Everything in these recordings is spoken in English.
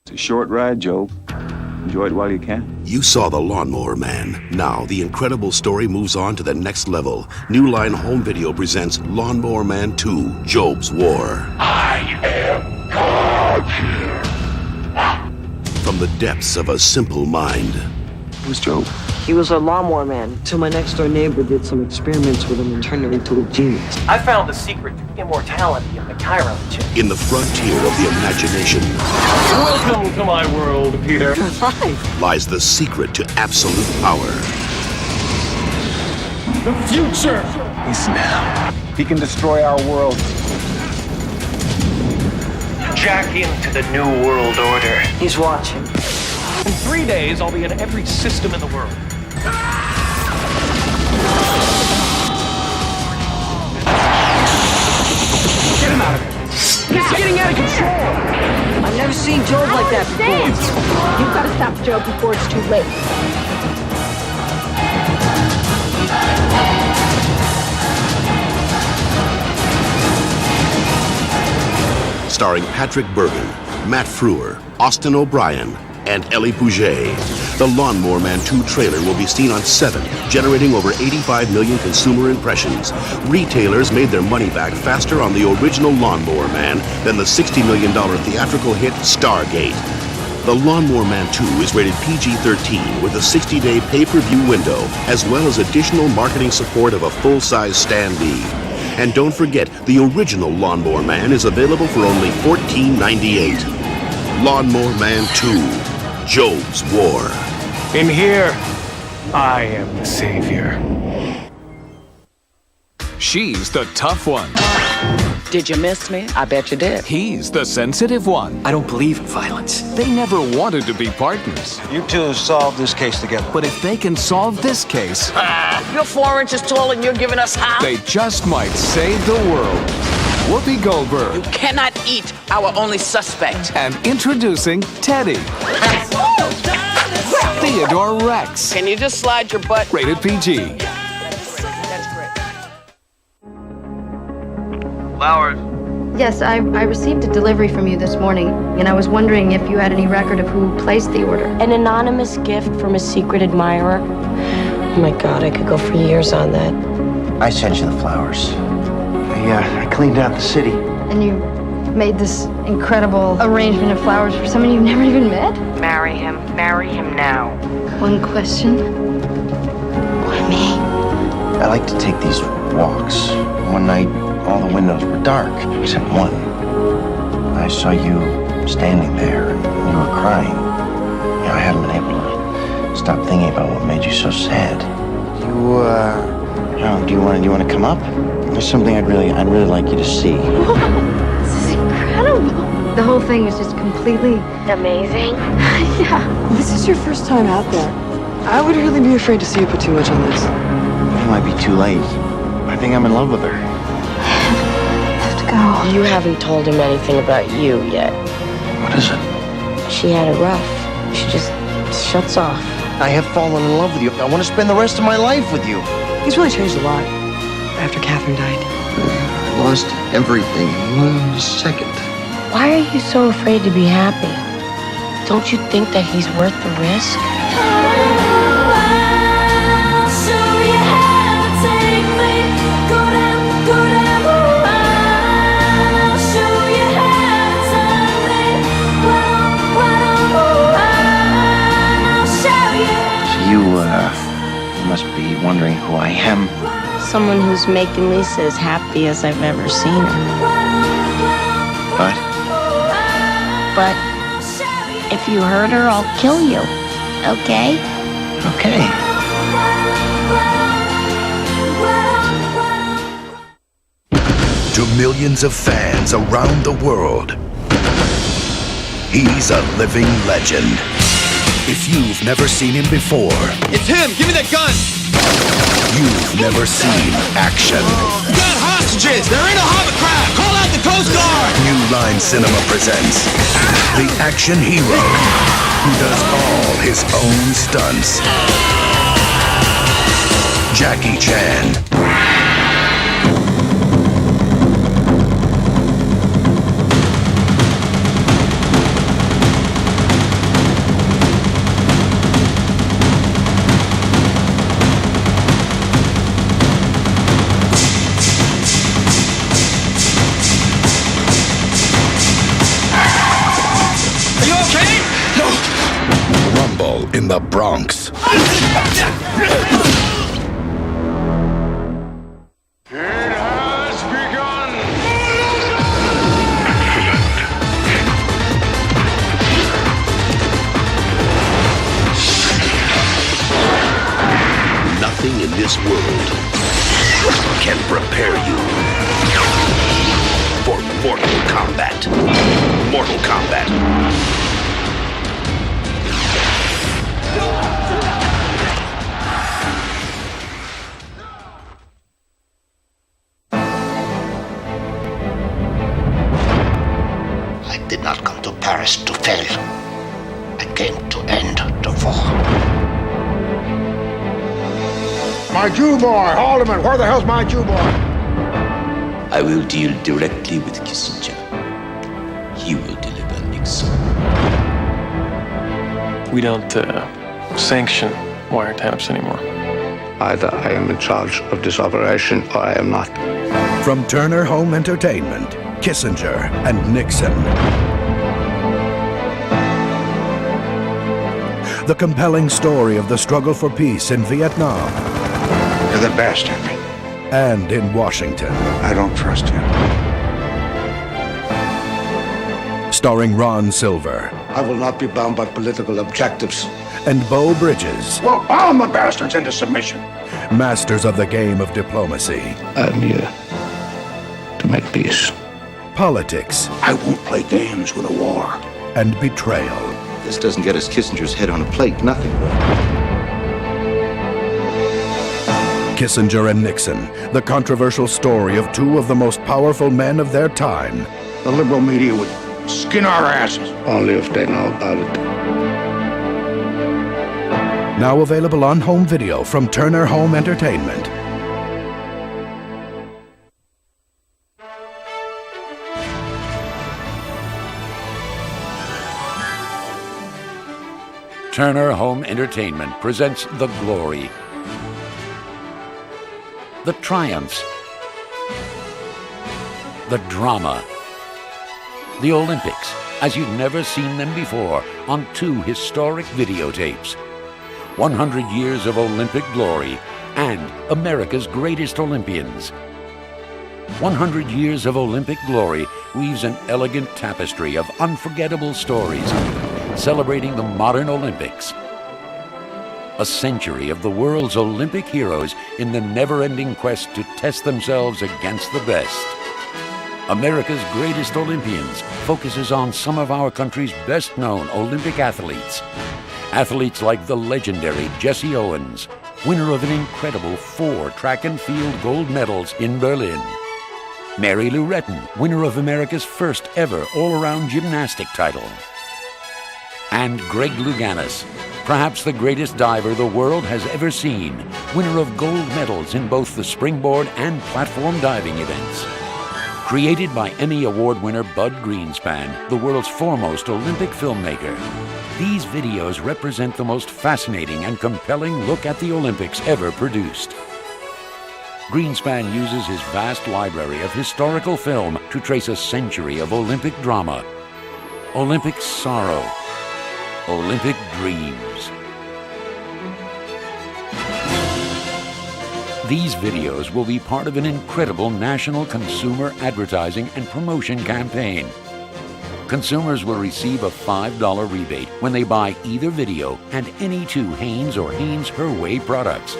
It's a short ride, Jobe. Enjoy it while you can. You saw The Lawnmower Man. Now, the incredible story moves on to the next level. New Line Home Video presents Lawnmower Man 2, Jobe's War. I am God here. From the depths of a simple mind. Who's Jobe? He was a lawnmower man, till my next-door neighbor did some experiments with him and turned him into a genius. I found the secret to immortality in the Chiron chip. In the frontier of the imagination. Welcome to my world, Peter. Hi. Lies the secret to absolute power. The future He's now. He can destroy our world. Jack into the new world order. He's watching. In 3 days, I'll be in every system in the world. Get him out of here. He's getting out of control. I've never seen Jobe like that before. You've got to stop Jobe before it's too late. Starring Patrick Bergin, Matt Frewer, Austin O'Brien, and Ellie Pouget. The Lawnmower Man 2 trailer will be seen on 7, generating over 85 million consumer impressions. Retailers made their money back faster on the original Lawnmower Man than the $60 million theatrical hit Stargate. The Lawnmower Man 2 is rated PG-13 with a 60-day pay-per-view window, as well as additional marketing support of a full-size standee. And don't forget, the original Lawnmower Man is available for only $14.98. Lawnmower Man 2, Jobe's War. In here, I am the savior. She's the tough one. Did you miss me? I bet you did. He's the sensitive one. I don't believe in violence. They never wanted to be partners. You two solve this case together. But if they can solve this case, You're 4 inches tall and you're giving us half. they just might save the world. Whoopi Goldberg. You cannot eat our only suspect. And introducing Teddy. Theodore Rex. Can you just slide your butt? Rated PG. That's great. Flowers. Yes, I received a delivery from you this morning, and I was wondering if you had any record of who placed the order. An anonymous gift from a secret admirer. Oh my God, I could go for years on that. I sent you the flowers. I cleaned out the city. And you made this incredible arrangement of flowers for someone you've never even met? Marry him. Marry him now. One question. Why me? I like to take these walks. One night, all the windows were dark, except one. I saw you standing there, and you were crying. I haven't been able to stop thinking about what made you so sad. Do you want to come up? There's something I'd really like you to see. This is incredible. The whole thing was just completely Amazing. yeah. This is your first time out there. I would really be afraid to see you put too much on this. It might be too late. I think I'm in love with her. I have to go. You haven't told him anything about you yet. What is it? She had it rough. She just shuts off. I have fallen in love with you. I want to spend the rest of my life with you. He's really changed a lot after Catherine died. I lost everything in 1 second. Why are you so afraid to be happy? Don't you think that he's worth the risk? You must be wondering who I am. Someone who's making Lisa as happy as I've ever seen her. But if you hurt her, I'll kill you. Okay? Okay. To millions of fans around the world, he's a living legend. If you've never seen him before, It's him! Give me that gun! you've never seen action. We got hostages! They're in a hovercraft! Call out the Coast Guard! New Line Cinema presents the action hero who does all his own stunts. Jackie Chan. All in the Bronx. Nothing in this world can prepare you for Mortal Kombat. Mortal Kombat. I did not come to Paris to fail. I came to end the war. My Jew boy, Haldeman, where the hell's my Jew boy? I will deal directly with Kissinger. He will deliver Nixon. We don't sanction wiretaps anymore. Either I am in charge of this operation or I am not. From Turner Home Entertainment, Kissinger and Nixon. The compelling story of the struggle for peace in Vietnam. You're the best, Henry. And in Washington. I don't trust him. Starring Ron Silver. I will not be bound by political objectives. And Beau Bridges. Well, bound the bastards into submission. Masters of the game of diplomacy. I'm here to make peace. Politics. I won't play games with a war. And betrayal. This doesn't get us Kissinger's head on a plate, nothing will. Kissinger and Nixon, the controversial story of two of the most powerful men of their time. The liberal media would skin our asses. Only if they know about it. Now available on home video from Turner Home Entertainment. Turner Home Entertainment presents The Glory, the triumphs, the drama, the Olympics as you've never seen them before on two historic videotapes. 100 years of Olympic glory and America's greatest Olympians. 100 years of Olympic glory weaves an elegant tapestry of unforgettable stories celebrating the modern Olympics. A century of the world's Olympic heroes in the never-ending quest to test themselves against the best. America's Greatest Olympians focuses on some of our country's best-known Olympic athletes. Athletes like the legendary Jesse Owens, winner of an incredible 4 track and field gold medals in Berlin. Mary Lou Retton, winner of America's first ever all-around gymnastic title. And Greg Louganis, perhaps the greatest diver the world has ever seen, winner of gold medals in both the springboard and platform diving events. Created by Emmy Award winner Bud Greenspan, the world's foremost Olympic filmmaker, these videos represent the most fascinating and compelling look at the Olympics ever produced. Greenspan uses his vast library of historical film to trace a century of Olympic drama, Olympic sorrow, Olympic dreams. These videos will be part of an incredible national consumer advertising and promotion campaign. Consumers will receive a $5 rebate when they buy either video and any 2 Hanes or Hanes Her Way products.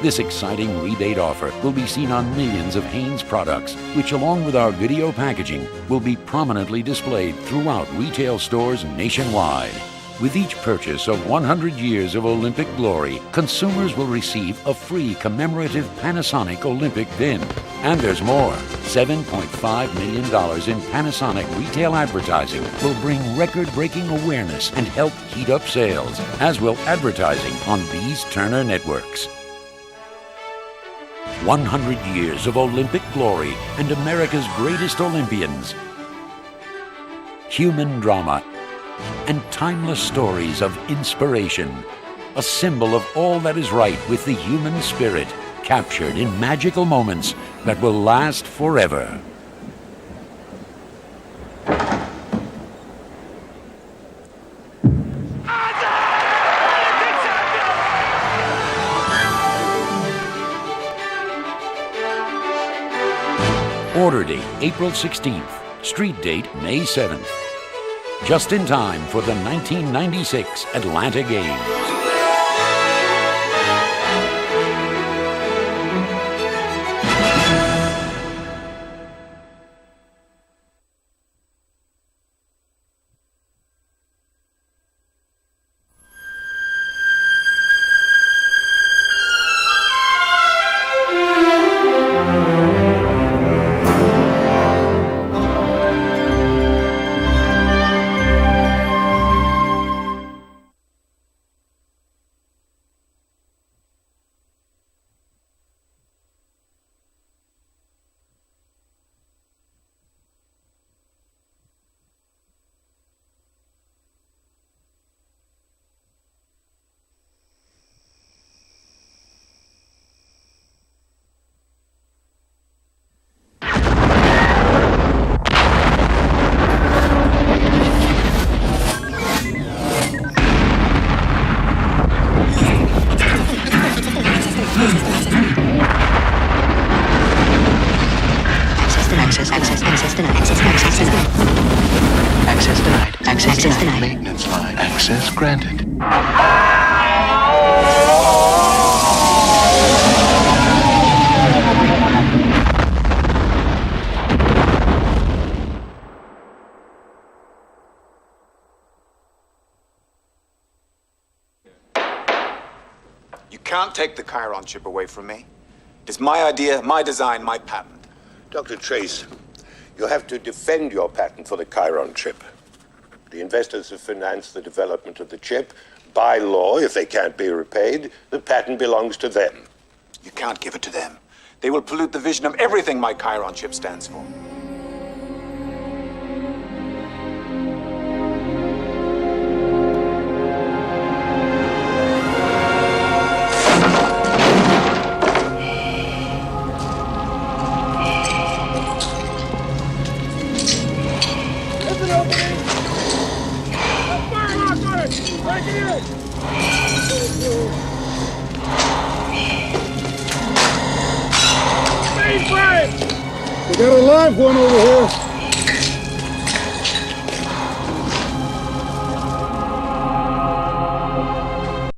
This exciting rebate offer will be seen on millions of Hanes products, which along with our video packaging will be prominently displayed throughout retail stores nationwide. With each purchase of 100 years of Olympic glory, consumers will receive a free commemorative Panasonic Olympic pin. And there's more. $7.5 million in Panasonic retail advertising will bring record-breaking awareness and help heat up sales, as will advertising on these Turner networks. 100 years of Olympic glory and America's greatest Olympians. Human drama and timeless stories of inspiration, a symbol of all that is right with the human spirit, captured in magical moments that will last forever. Order date April 16th. Street date May 7th. Just in time for the 1996 Atlanta Games. Access denied. Maintenance line. Access granted. You can't take the Chiron chip away from me. It is my idea, my design, my patent. Dr. Trace, you'll have to defend your patent for the Chiron chip. The investors have financed the development of the chip. By law, if they can't be repaid, the patent belongs to them. You can't give it to them. They will pollute the vision of everything my Chiron chip stands for. We got a live one over here.